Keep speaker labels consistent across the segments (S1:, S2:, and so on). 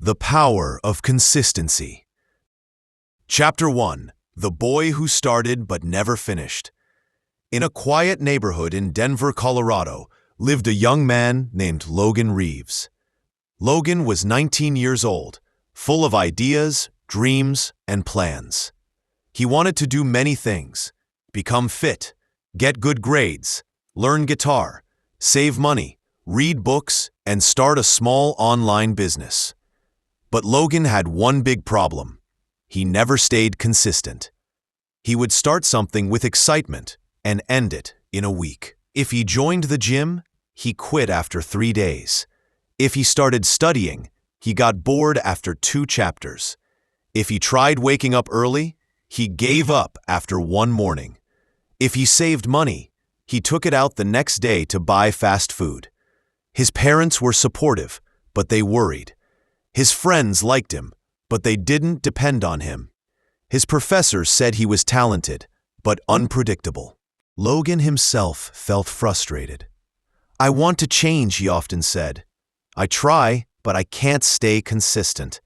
S1: The Power of Consistency. Chapter 1. The Boy Who Started But Never Finished. In a quiet neighborhood in Denver, Colorado, lived a young man named Logan Reeves. Logan was 19 years old, full of ideas, dreams, and plans. He wanted to do many things: become fit, get good grades, learn guitar, save money, read books, and start a small online business. But Logan had one big problem. He never stayed consistent. He would start something with excitement and end it in a week. If he joined the gym, he quit after 3 days. If he started studying, he got bored after 2 chapters. If he tried waking up early, he gave up after 1 morning. If he saved money, he took it out the next day to buy fast food. His parents were supportive, but they worried. His friends liked him, but they didn't depend on him. His professors said he was talented, but unpredictable. Logan himself felt frustrated. "I want to change," he often said. "I try, but I can't stay consistent."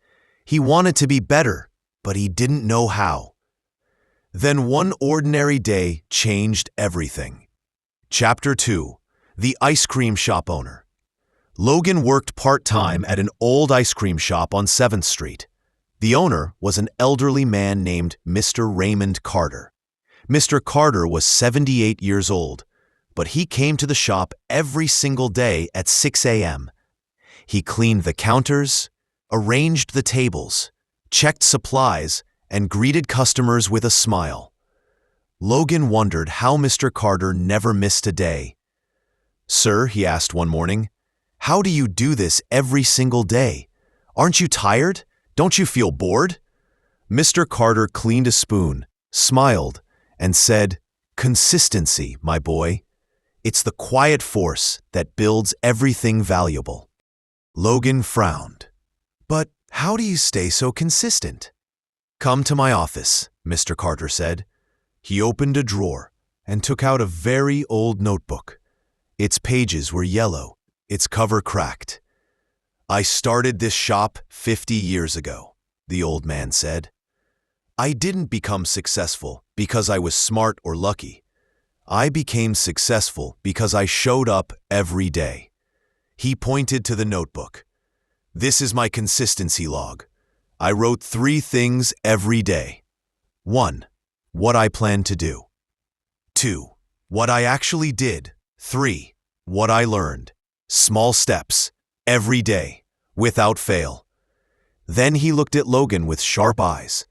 S1: He wanted to be better, but he didn't know how. Then one ordinary day changed everything. Chapter 2. The Ice Cream Shop Owner. Logan worked part-time at an old ice cream shop on 7th Street. The owner was an elderly man named Mr. Raymond Carter. Mr. Carter was 78 years old, but he came to the shop every single day at 6 a.m. He cleaned the counters, arranged the tables, checked supplies, and greeted customers with a smile. Logan wondered how Mr. Carter never missed a day. "Sir," he asked one morning, "how do you do this every single day? Aren't you tired? Don't you feel bored?" Mr. Carter cleaned a spoon, smiled, and said, "Consistency, my boy. It's the quiet force that builds everything valuable." Logan frowned. "But how do you stay so consistent?" "Come to my office," Mr. Carter said. He opened a drawer and took out a very old notebook. Its pages were yellow, its cover cracked. "I started this shop 50 years ago," the old man said. "I didn't become successful because I was smart or lucky. I became successful because I showed up every day." He pointed to the notebook. "This is my consistency log. I wrote 3 things every day. 1. What I planned to do. 2. What I actually did. 3. What I learned. Small steps, every day, without fail." Then he looked at Logan with sharp eyes.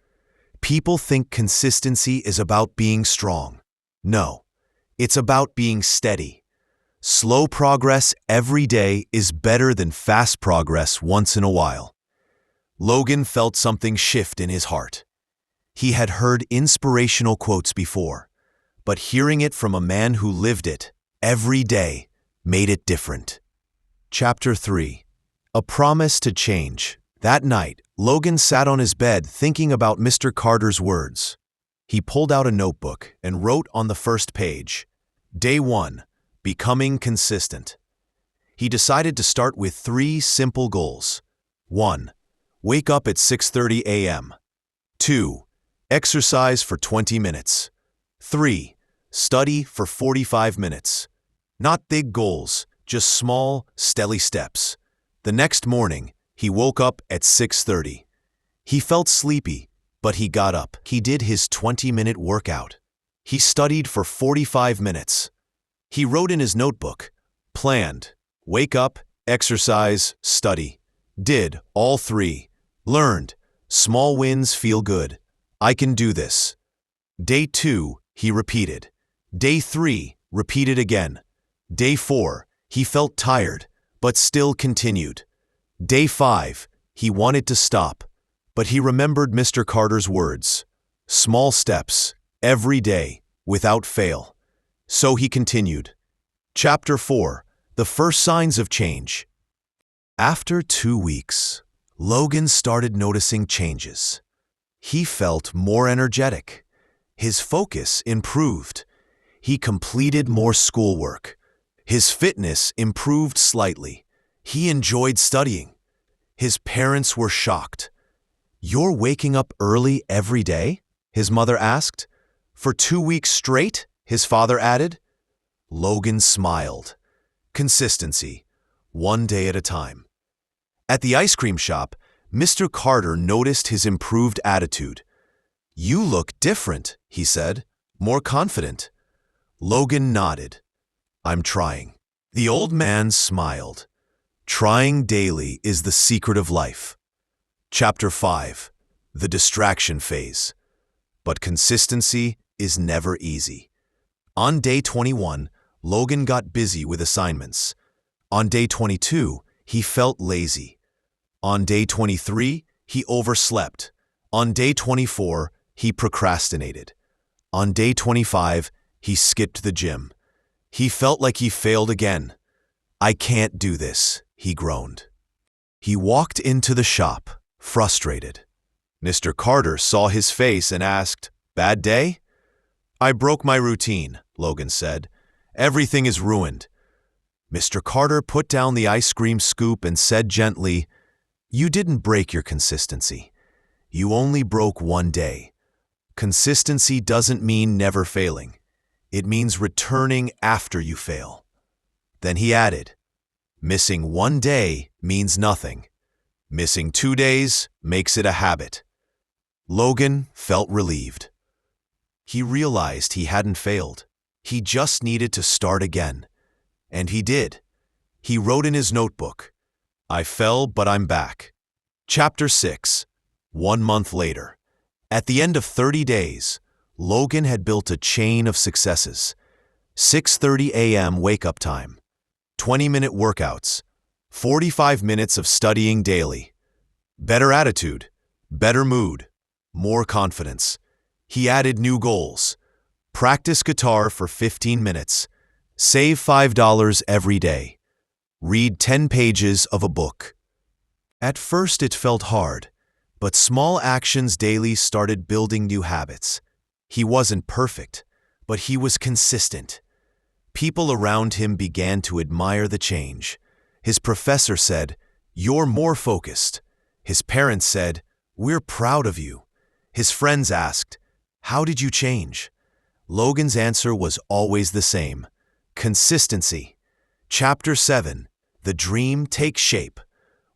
S1: "People think consistency is about being strong. No, it's about being steady. Slow progress every day is better than fast progress once in a while." Logan felt something shift in his heart. He had heard inspirational quotes before, but hearing it from a man who lived it every day made it different. Chapter 3. A Promise to Change. That night, Logan sat on his bed thinking about Mr. Carter's words. He pulled out a notebook and wrote on the first page, "Day 1. Becoming consistent." He decided to start with 3 simple goals. 1. Wake up at 6:30 a.m. 2. Exercise for 20 minutes. 3. Study for 45 minutes. Not big goals, just small, steady steps. The next morning, he woke up at 6:30. He felt sleepy, but he got up. He did his 20-minute workout. He studied for 45 minutes. He wrote in his notebook, planned, wake up, exercise, study. Did all 3. Learned, small wins feel good. I can do this. Day 2, he repeated. Day 3, repeated again. Day 4, he felt tired, but still continued. Day 5, he wanted to stop, but he remembered Mr. Carter's words. Small steps, every day, without fail. So he continued. Chapter 4. The First Signs of Change. After 2 weeks, Logan started noticing changes. He felt more energetic. His focus improved. He completed more schoolwork. His fitness improved slightly. He enjoyed studying. His parents were shocked. "You're waking up early every day?" his mother asked. "For 2 weeks straight?" his father added. Logan smiled. Consistency, one day at a time. At the ice cream shop, Mr. Carter noticed his improved attitude. "You look different," he said, "more confident." Logan nodded. "I'm trying." The old man smiled. Trying daily is the secret of life. Chapter 5. The Distraction Phase. But consistency is never easy. On day 21, Logan got busy with assignments. On day 22, he felt lazy. On day 23, he overslept. On day 24, he procrastinated. On day 25, he skipped the gym. He felt like he failed again. "I can't do this," he groaned. He walked into the shop, frustrated. Mr. Carter saw his face and asked, "Bad day?" "I broke my routine," Logan said. "Everything is ruined." Mr. Carter put down the ice cream scoop and said gently, "You didn't break your consistency. You only broke one day. Consistency doesn't mean never failing. It means returning after you fail." Then he added, "Missing one day means nothing. Missing 2 days makes it a habit." Logan felt relieved. He realized he hadn't failed. He just needed to start again. And he did. He wrote in his notebook, "I fell, but I'm back." Chapter 6. 1 month later. At the end of 30 days, Logan had built a chain of successes. 6:30 a.m. wake-up time, 20-minute workouts, 45 minutes of studying daily. Better attitude, better mood, more confidence. He added new goals. Practice guitar for 15 minutes. Save $5 every day. Read 10 pages of a book. At first it felt hard, but small actions daily started building new habits. He wasn't perfect, but he was consistent. People around him began to admire the change. His professor said, "You're more focused." His parents said, "We're proud of you." His friends asked, "How did you change?" Logan's answer was always the same: consistency. Chapter 7. The Dream Takes Shape.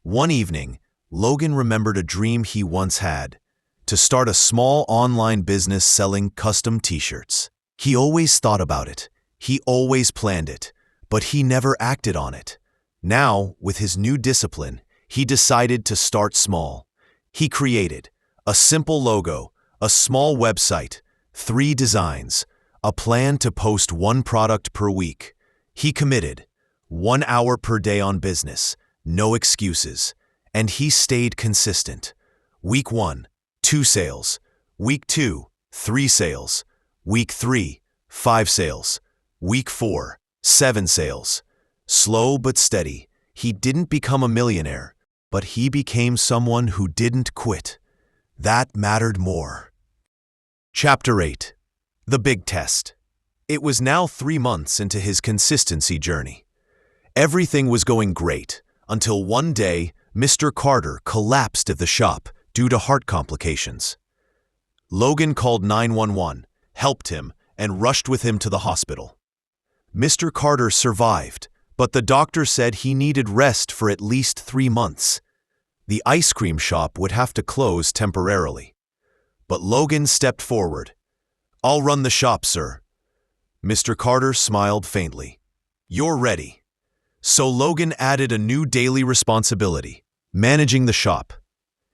S1: One evening, Logan remembered a dream he once had: to start a small online business selling custom t-shirts. He always thought about it. He always planned it, but he never acted on it. Now, with his new discipline, he decided to start small. He created a simple logo, a small website, 3 designs, a plan to post 1 product per week. He committed 1 hour per day on business, no excuses, and he stayed consistent. Week 1, 2 sales. Week 2, 3 sales. Week 3, 5 sales. Week 4, 7 sales. Slow but steady, he didn't become a millionaire, but he became someone who didn't quit. That mattered more. Chapter 8. The Big Test. It was now 3 months into his consistency journey. Everything was going great, until one day, Mr. Carter collapsed at the shop due to heart complications. Logan called 911, helped him, and rushed with him to the hospital. Mr. Carter survived, but the doctor said he needed rest for at least 3 months. The ice cream shop would have to close temporarily. But Logan stepped forward. "I'll run the shop, sir." Mr. Carter smiled faintly. "You're ready." So Logan added a new daily responsibility: managing the shop.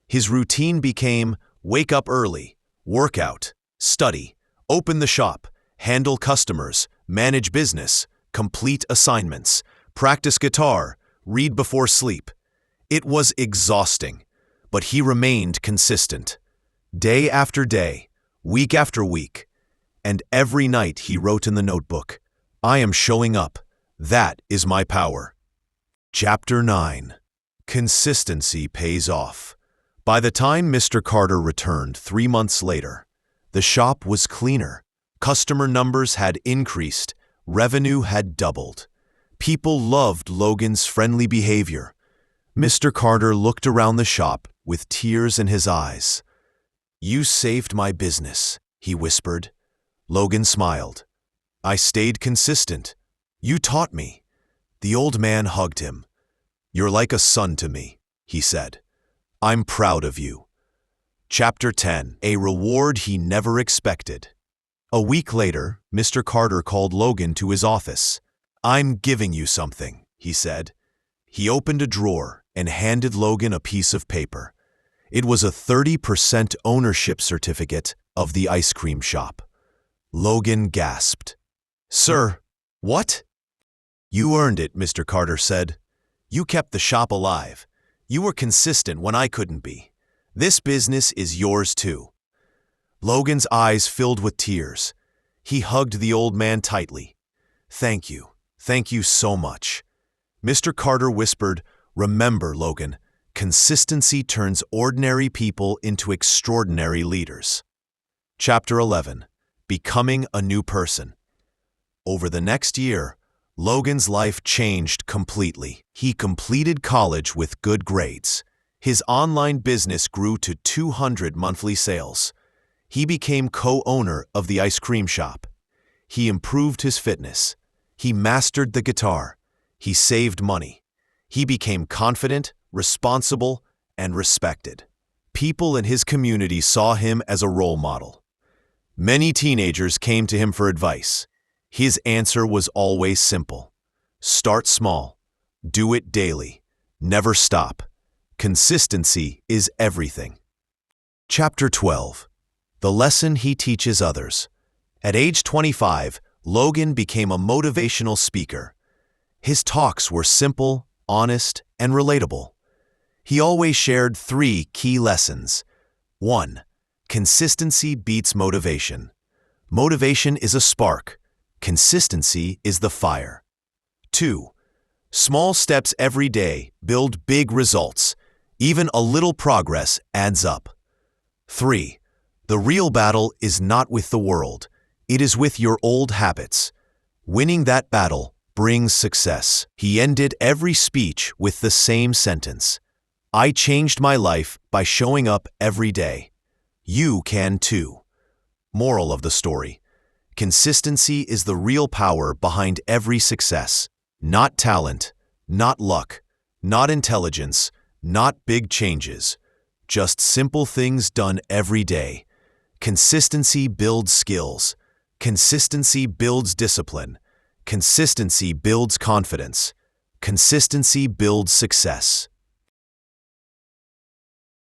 S1: His routine became wake up early, work out, study, open the shop, handle customers, manage business, complete assignments, practice guitar, read before sleep. It was exhausting, but he remained consistent. Day after day, week after week, and every night he wrote in the notebook, "I am showing up. That is my power." Chapter 9. Consistency pays off. By the time Mr. Carter returned 3 months later, the shop was cleaner. Customer numbers had increased. Revenue had doubled. People loved Logan's friendly behavior. Mr. Carter looked around the shop with tears in his eyes. "You saved my business," he whispered. Logan smiled. "I stayed consistent. You taught me." The old man hugged him. "You're like a son to me," he said. "I'm proud of you." Chapter 10: A Reward He Never Expected. A week later, Mr. Carter called Logan to his office. "I'm giving you something," he said. He opened a drawer and handed Logan a piece of paper. It was a 30% ownership certificate of the ice cream shop. Logan gasped. "Sir, what?" "You earned it," Mr. Carter said. "You kept the shop alive. You were consistent when I couldn't be. This business is yours too." Logan's eyes filled with tears. He hugged the old man tightly. Thank you so much." Mr. Carter whispered, "Remember, Logan, consistency turns ordinary people into extraordinary leaders." Chapter 11: Becoming a New Person. Over the next year, Logan's life changed completely. He completed college with good grades. His online business grew to 200 monthly sales. He became co-owner of the ice cream shop. He improved his fitness. He mastered the guitar. He saved money. He became confident, responsible, and respected. People in his community saw him as a role model. Many teenagers came to him for advice. His answer was always simple. Start small. Do it daily. Never stop. Consistency is everything. Chapter 12: The Lesson He Teaches Others. At age 25, Logan became a motivational speaker. His talks were simple, honest, and relatable. He always shared 3 key lessons. 1. Consistency beats motivation. Motivation is a spark. Consistency is the fire. 2. Small steps every day build big results. Even a little progress adds up. 3. The real battle is not with the world. It is with your old habits. Winning that battle brings success. He ended every speech with the same sentence. I changed my life by showing up every day. You can too. Moral of the story: consistency is the real power behind every success. Not talent, not luck, not intelligence, not big changes. Just simple things done every day. Consistency builds skills. Consistency builds discipline. Consistency builds confidence. Consistency builds success.